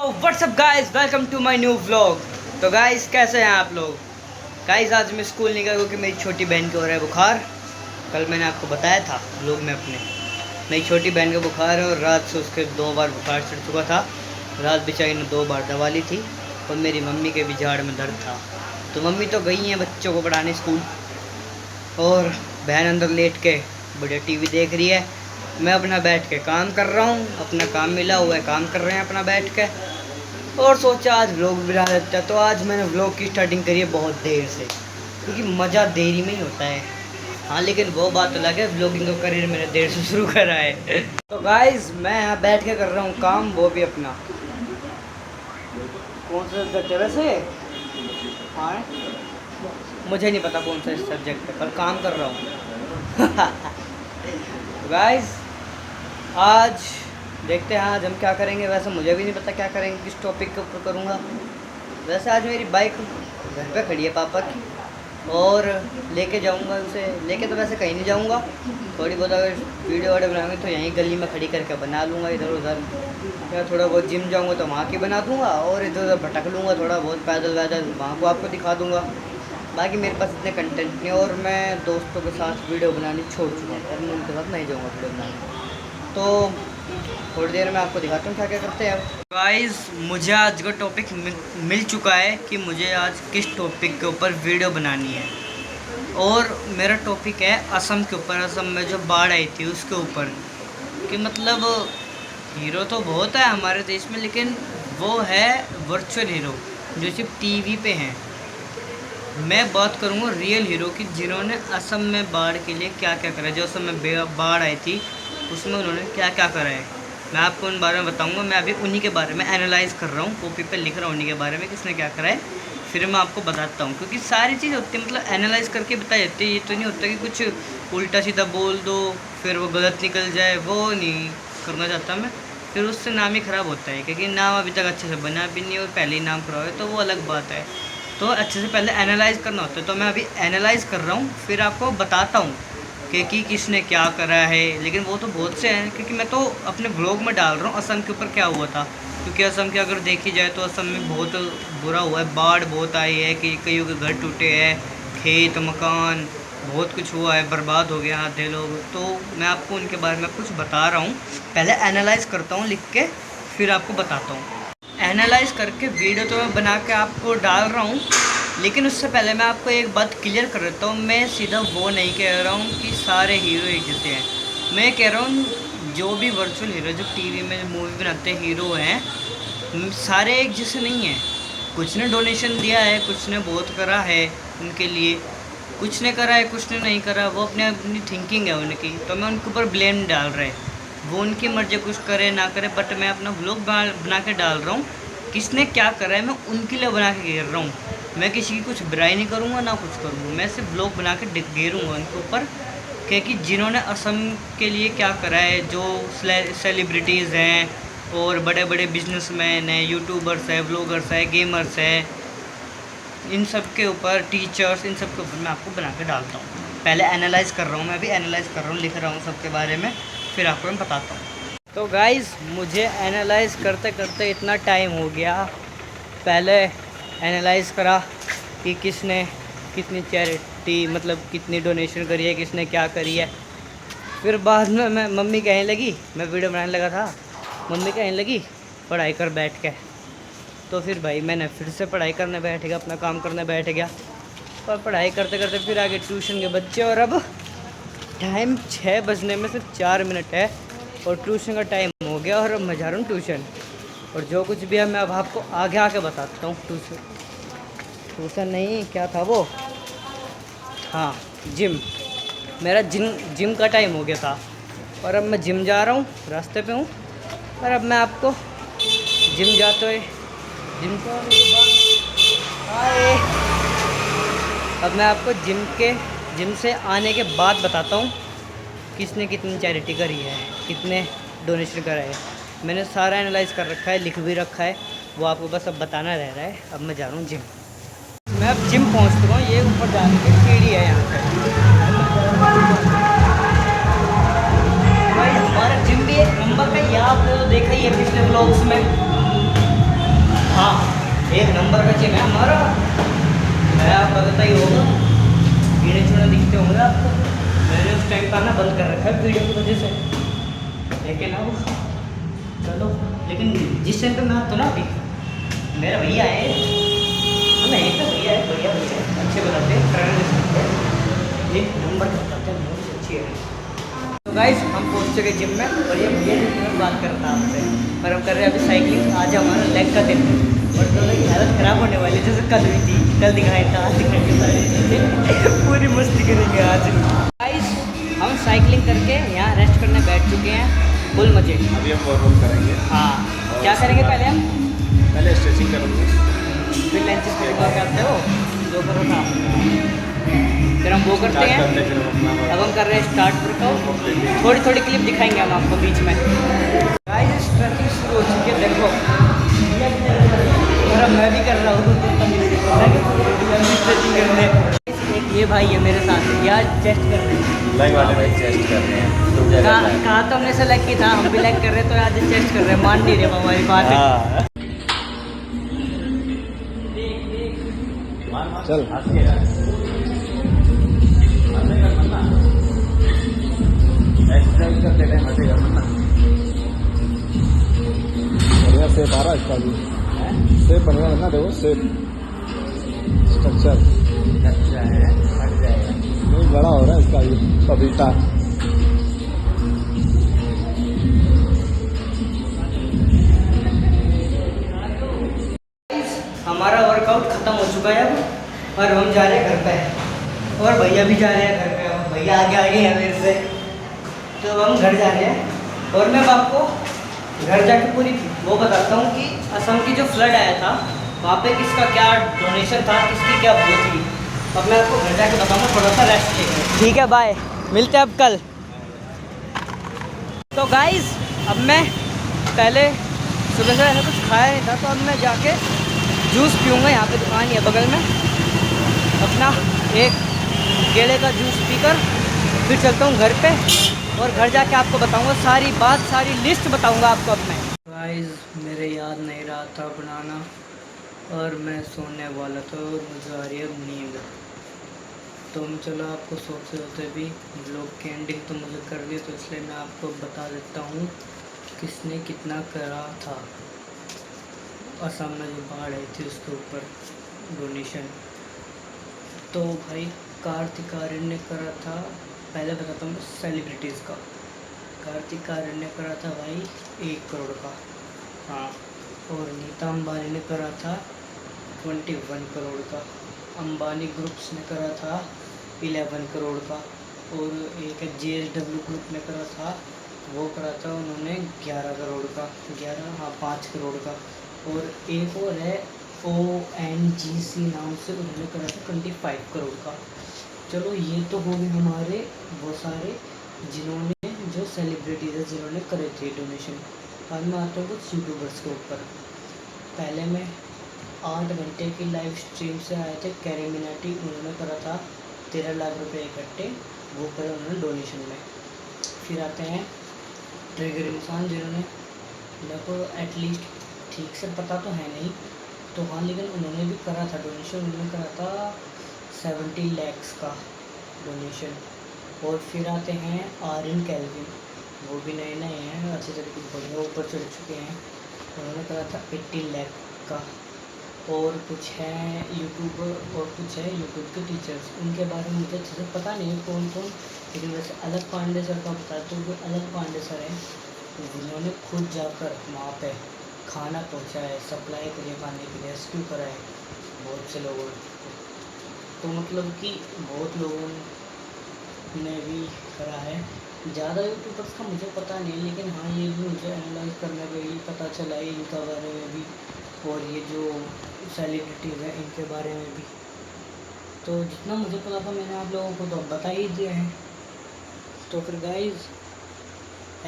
WhatsApp guys, welcome to my new vlog. तो guys कैसे हैं आप लोग। गाइस आज मैं स्कूल नहीं गया क्योंकि मेरी छोटी बहन को हो रहा है बुखार। कल मैंने आपको बताया था व्लॉग में अपने, मेरी छोटी बहन का बुखार है और रात से उसके 2 बार बुखार चढ़ चुका था। रात बेचारी ने 2 बार दवा ली थी और मेरी मम्मी के भी झाड़ में दर्द था। तो मम्मी तो गई हैं बच्चों को पढ़ाने स्कूल और बहन अंदर लेट के बढ़िया टीवी देख रही है। मैं अपना बैठ के काम कर रहा हूँ, अपना काम मिला हुआ है, काम कर रहे हैं अपना बैठ के। और सोचा आज व्लॉग बना देता है, तो आज मैंने व्लॉग की स्टार्टिंग करी है बहुत देर से, क्योंकि मज़ा देरी में ही होता है। हाँ लेकिन वो बात अलग है, व्लॉगिंग का करियर मैंने देर से शुरू करा है। तो गाइस मैं यहाँ बैठ के कर रहा हूँ काम, वो भी अपना कौन सा सब्जेक्ट है वैसे। हाँ मुझे नहीं पता कौन सा सब्जेक्ट है, पर काम कर रहा हूँ। गाइस आज देखते हैं आज हम क्या करेंगे। वैसे मुझे भी नहीं पता क्या करेंगे, किस टॉपिक के ऊपर करूँगा। वैसे आज मेरी बाइक घर पे खड़ी है पापा की और लेके जाऊँगा उसे। लेके तो वैसे कहीं नहीं जाऊँगा, थोड़ी बहुत अगर वीडियो वाडियो बनाऊँगी तो यहीं गली में खड़ी करके बना लूँगा इधर उधर। या थोड़ा बहुत जिम जाऊँगा तो वहाँ की बना दूँगा और इधर उधर भटक लूँगा थोड़ा बहुत पैदल वैदल, वहाँ को आपको दिखा दूँगा। बाकी मेरे पास इतने कंटेंट नहीं और मैं दोस्तों के साथ वीडियो बनानी छोड़ चुका हूँ और मैं उनके साथ नहीं जाऊँगा वीडियो बनाने। तो थोड़ी देर में आपको दिखाता हूँ क्या क्या करते हैं। गाइस मुझे आज का टॉपिक मिल चुका है कि मुझे आज किस टॉपिक के ऊपर वीडियो बनानी है। और मेरा टॉपिक है असम के ऊपर, असम में जो बाढ़ आई थी उसके ऊपर। कि मतलब हीरो तो बहुत है हमारे देश में, लेकिन वो है वर्चुअल हीरो जो सिर्फ टीवी पे हैं। मैं बात करूँगा रियल हीरो की, जिन्होंने असम में बाढ़ के लिए क्या क्या करा। जो असम में बाढ़ आई थी उसमें उन्होंने क्या क्या करा है, मैं आपको उन बारे में बताऊंगा। मैं अभी उन्हीं के बारे में एनालाइज़ कर रहा हूँ, कॉपी पे लिख रहा हूँ उन्हीं के बारे में किसने क्या करा है, फिर मैं आपको बताता हूँ। क्योंकि सारी चीज़ होती है मतलब एनालाइज़ करके बताई जाती है। ये तो नहीं होता कि कुछ उल्टा सीधा बोल दो फिर वो गलत निकल जाए, वो नहीं करना चाहता मैं। फिर उससे नाम ही ख़राब होता है, क्योंकि नाम अभी तक अच्छे से बना भी नहीं और पहले ही नाम ख़राब है, तो वो अलग बात है। तो अच्छे से पहले एनालाइज़ करना होता है। तो मैं अभी एनालाइज़ कर रहा हूँ, फिर आपको बताता हूँ कि किसने क्या करा है। लेकिन वो तो बहुत से हैं, क्योंकि मैं तो अपने ब्लॉग में डाल रहा हूँ असम के ऊपर क्या हुआ था। क्योंकि असम की अगर देखी जाए तो असम में बहुत बुरा हुआ है, बाढ़ बहुत आई है कि कईयों के घर टूटे हैं, खेत मकान बहुत कुछ हुआ है, बर्बाद हो गया आधे लोग। तो मैं आपको उनके बारे में कुछ बता रहा हूँ, पहले एनालाइज़ करता हूँ लिख के, फिर आपको बताता हूँ। एनालाइज़ करके वीडियो तो मैं बना के आपको डाल रहा हूँ, लेकिन उससे पहले मैं आपको एक बात क्लियर कर देता हूँ। मैं सीधा वो नहीं कह रहा हूँ कि सारे हीरो एक जैसे हैं। मैं कह रहा हूँ जो भी वर्चुअल हीरो जो टीवी में मूवी बनाते हीरो हैं, सारे एक जैसे नहीं हैं। कुछ ने डोनेशन दिया है, कुछ ने बहुत करा है उनके लिए, कुछ ने करा है कुछ ने नहीं करा। वो अपनी थिंकिंग है उनकी, तो मैं उनके ऊपर ब्लेम डाल रहा है। वो उनकी मर्जी, कुछ करे ना करे, बट मैं अपना व्लॉग बना के डाल रहा हूँ। किसने क्या करा है मैं उनके लिए बना के घेर रहा हूँ। मैं किसी की कुछ बुराई नहीं करूँगा ना कुछ करूँगा, मैं सिर्फ व्लॉग बना के घेरूँगा उनके ऊपर कि जिन्होंने असम के लिए क्या करा है। जो सेलिब्रिटीज़ हैं और बड़े बड़े बिजनेसमैन हैं, यूट्यूबर्स हैं, व्लॉगर्स हैं, गेमर्स हैं, इन सब के ऊपर, टीचर्स, इन सब के ऊपर मैं आपको बना के डालता हूँ। पहले एनालाइज़ कर रहा हूँ, मैं भी एनालाइज़ कर रहा हूँ, लिख रहा हूँ सबके बारे में, फिर आपको मैं बताता हूँ। तो गाइस मुझे एनालाइज़ करते करते इतना टाइम हो गया। पहले एनालाइज़ करा कि किसने कितनी चैरिटी मतलब कितनी डोनेशन करी है, किसने क्या करी है। फिर बाद में मैं मम्मी कहने लगी, मैं वीडियो बनाने लगा था, मम्मी कहने लगी पढ़ाई कर बैठ के। तो फिर भाई मैंने फिर से पढ़ाई करने बैठ गया, अपना काम करने बैठ गया। और पढ़ाई करते करते फिर आगे ट्यूशन के बच्चे, और अब टाइम 6 बजने में सिर्फ 4 मिनट है और ट्यूशन का टाइम हो गया और अब मैं जा रहा हूँ ट्यूशन। और जो कुछ भी है मैं अब आपको आगे आके बताता हूँ। ट्यूशन नहीं, क्या था वो, हाँ जिम। मेरा जिम का टाइम हो गया था और अब मैं जिम जा रहा हूँ, रास्ते पे हूँ। और अब मैं आपको जिम जाते हुए, जिम को आने के बाद आए, अब मैं आपको जिम से आने के बाद बताता हूँ किसने कितनी चैरिटी करी है, कितने डोनेशन करा है। मैंने सारा एनालाइज़ कर रखा है, लिख भी रखा है, वो आपको बस अब बताना रह रहा है। अब मैं जा रहा हूँ जिम। मैं अब जिम पहुँच चुका हूँ, ये ऊपर जाने की सीढ़ी है यहाँ पे। भाई हमारा जिम भी एक नंबर का, ये आपने तो देखा ही है पिछले व्लॉग्स में। नंबर का जिम है हमारा। मैं आपको पता ही होगा, गिने चुने दिखते होंगे आपको। मैंने उस टाइम पर ना बंद कर रखा है वीडियो की वजह से, लेकिन अब चलो। लेकिन जिस टाइम पे मैं आता ना अभी, मेरा भैया है, नहीं तो भैया है, बढ़िया भैया है, अच्छे बनाते हैं, ट्रेनर एक नंबर बताते हैं, बहुत अच्छी है। तो गाइस हम पहुँच चुके जिम में और ये भैया जिसमें बात करता है आपसे, और हम कर रहे हैं अभी साइकिलिंग। आज हमारा लेग का दिन है और दोनों की हालत ख़राब होने वाली है, जैसे कल हुई थी। कल दिखाए था, आज दिखाएंगे सारी चीज़ें, पूरी मस्ती करेंगे आज। गाइस हम साइकिलिंग करके यहाँ रेस्ट करने बैठ चुके हैं, फुल मजे। अभी हम वर्कआउट करेंगे। हाँ, क्या करेंगे पहले हम? पहले स्ट्रेचिंग करेंगे, फिर लंच करते हो जो करो था, फिर हम वो करते हैं। अब हम कर रहे हैं स्टार्ट वर्कआउट। थोड़ी थोड़ी क्लिप दिखाएंगे हम आपको बीच में। गाइस स्ट्रेचिंग शुरू हो चुकी है, देखो। और अब मैं भी कर रहा हूँ स्ट्रेचिंग करने। एक ये भाई है मेरे साथ, यार चेस्ट कर रहे हैं, लेग वाले भाई चेस्ट कर रहे हैं। कहा तो हमने से लेग की था, हम भी लेग कर रहे हैं, तो आज चेस्ट कर रहे हैं, मान नहीं रहे हमारी बात है। चल एक्सरसाइज करते टाइम हटे करना। बढ़िया शेप आ रहा है इसका भी, शेप बढ़िया है ना, देखो शेप स्ट्रक्चर अच्छा है, हट जाएगा नहीं, बड़ा हो रहा है इसका भी पपीता। हमारा वर्कआउट ख़त्म हो चुका है अब, और हम जा रहे हैं घर पे, और भैया भी जा रहे हैं घर पे, और भैया आगे आगे हैं मेरे से। तो अब हम घर जा रहे हैं, और मैं आपको घर जाके पूरी वो बताता हूँ कि असम की जो फ्लड आया था वहाँ पे किसका क्या डोनेशन था, किसकी क्या वो थी। अब मैं आपको घर जाके बताऊँगा, थोड़ा सा रेस्ट लेकर। ठीक है, बाय, मिलते हैं अब कल। तो गाइज़ अब मैं पहले सुबह से ऐसा कुछ खाया नहीं था, तो अब मैं जाके जूस पीऊँगा। यहाँ पे दुकान है बगल में, अपना एक केले का जूस पीकर फिर चलता हूँ घर पे, और घर जाके आपको बताऊँगा सारी बात, सारी लिस्ट बताऊँगा आपको अब मैं। गाइस मेरे याद नहीं रहा था बनाना, और मैं सोने वाला था और मुझे आ रही है नींद। तो मैं चलो आपको सोते सोते भी ब्लॉग की एंडिंग तो मुझे करनी है, तो इसलिए मैं आपको बता देता हूँ किसने कितना करा था। असम में जो बाढ़ आई थी उसके ऊपर डोनेशन, तो भाई कार्तिक आर्यन ने करा था। पहले बताता हूँ सेलिब्रिटीज़ का। कार्तिक आर्यन ने करा था भाई 1 करोड़ का, हाँ। और नीता अंबानी ने करा था 21 करोड़ का। अंबानी ग्रुप्स ने करा था 11 करोड़ का। और एक JSW ग्रुप ने करा था, वो करा था उन्होंने 11 करोड़ का, 11 हाँ 5 करोड़ का। और एक और है ONGC नाम से, उन्होंने करा था 25 करोड़ का। चलो ये तो हो गए हमारे वो सारे जिन्होंने, जो सेलिब्रिटीज़ है जिन्होंने करे थे डोनेशन। अब मैं आता हूँ कुछ यूट्यूबर्स के ऊपर। पहले मैं 8 घंटे की लाइव स्ट्रीम से आए थे कैरी मिनाटी, उन्होंने करा था 13 लाख रुपए इकट्ठे, वो करे उन्होंने डोनेशन में। फिर आते हैं ट्रिगर इंसान, जिन्होंने मेरे को एटलीस्ट ठीक से पता तो है नहीं तो हाँ, लेकिन उन्होंने भी करा था डोनेशन, उन्होंने करा था 70 lakhs का डोनेशन। और फिर आते हैं आर्यन कैल्विन, वो भी नए नए हैं, अच्छे तरीके से बढ़िया ऊपर चढ़ चुके हैं, उन्होंने करा था 80 लाख का। और कुछ हैं यूट्यूब, और कुछ है यूट्यूब के टीचर्स, उनके बारे में मुझे अच्छे से पता नहीं है कौन कौन, लेकिन वैसे अलग पांडे सर का बताते हैं। जो अलग पांडे सर हैं जिन्होंने खुद जाकर वहाँ पे खाना पहुँचाया, सप्लाई करिए खाने के लिए, रेस्क्यू कराए बहुत से लोगों ने। तो मतलब कि बहुत लोगों ने भी करा है। ज़्यादा यूट्यूबर्स का मुझे पता नहीं, लेकिन हाँ ये भी मुझे एनालाइज करने पे ही पता चला है इनका बारे में भी, और ये जो सेलिब्रिटीज़ हैं इनके बारे में भी। तो जितना मुझे पता था मैंने आप लोगों को तो बता ही दिया है। तो फिर गाइज़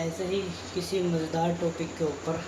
ऐसे ही किसी मज़ेदार टॉपिक के ऊपर,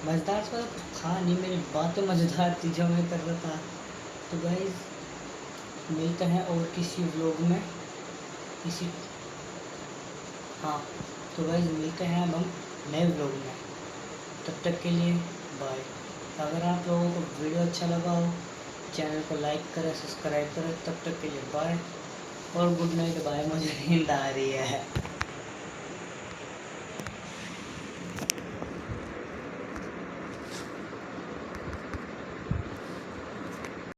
मज़ेदार सा कुछ था नहीं, मेरी बातें मज़ेदार थी जो मैं कर रहा था। तो गाइज़ मिलते हैं और किसी व्लॉग में, किसी हाँ, तो गाइज़ मिलते हैं अब हम नए व्लॉग में। तब तक के लिए बाय। अगर आप लोगों को वीडियो अच्छा लगा हो चैनल को लाइक करें, सब्सक्राइब करें। तब तक के लिए बाय और गुड नाइट। बाय, मुझे नींद आ रही है।